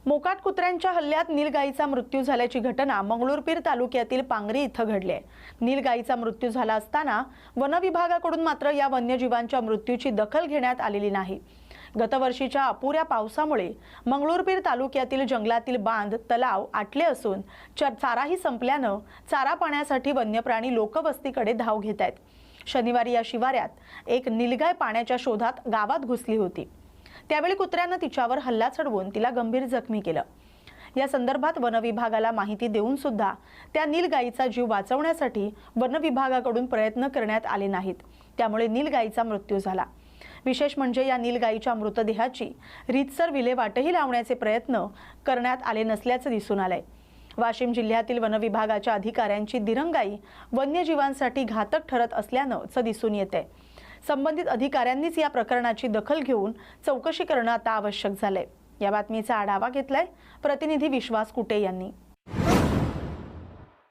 मोकाट कुत्र्यांच्या हल्ल्यात नीलगाईचा मृत्यू झाल्याची घटना मंगरुळपीर तालुक्यातील पांगरी इथं घडली आहे। नीलगाईचा मृत्यू झाला असताना वन विभागाकडून मात्र या वन्यजीवांच्या मृत्यूची दखल घेण्यात आलेली नाही। गतवर्षीच्या अपुऱ्या पावसामुळे मंगरुळपीर तालुक्यातील जंगलातील बांध तलाव आटले असून चाराही संपल्यानं चारा पाण्यासाठी वन्यप्राणी लोकवस्तीकडे धाव घेत आहेत। शनिवारी या शिवारात एक नीलगाय पाण्याच्या शोधात गावात घुसली होती। त्यावेळी कुत्र्यानं तिच्यावर हल्ला चढवून तिला गंभीर जखमी केलं। या संदर्भात वन विभागाला माहिती देऊन सुद्धा त्या नीलगाईचा जीव वाचवण्यासाठी वन विभागाकडून प्रयत्न करण्यात आले नाहीत। त्यामुळे नीलगाईचा मृत्यू झाला। विशेष म्हणजे या नीलगाईच्या मृतदेहाची रीतसर विल्हेवाटही लावण्याचे प्रयत्न करण्यात आले नसल्याचे दिसून आले। वाशिम जिल्ह्यातील वन विभागाच्या अधिकाऱ्यांची दिरंगाई वन्यजीवांसाठी घातक ठरत असल्याचं दिसून येते। संबंधित अधिकाऱ्यांनीच या प्रकरणाची दखल घेऊन चौकशी करणं आता आवश्यक झालंय। या बातमीचा आढावा घेतलाय प्रतिनिधी विश्वास कुटे यांनी।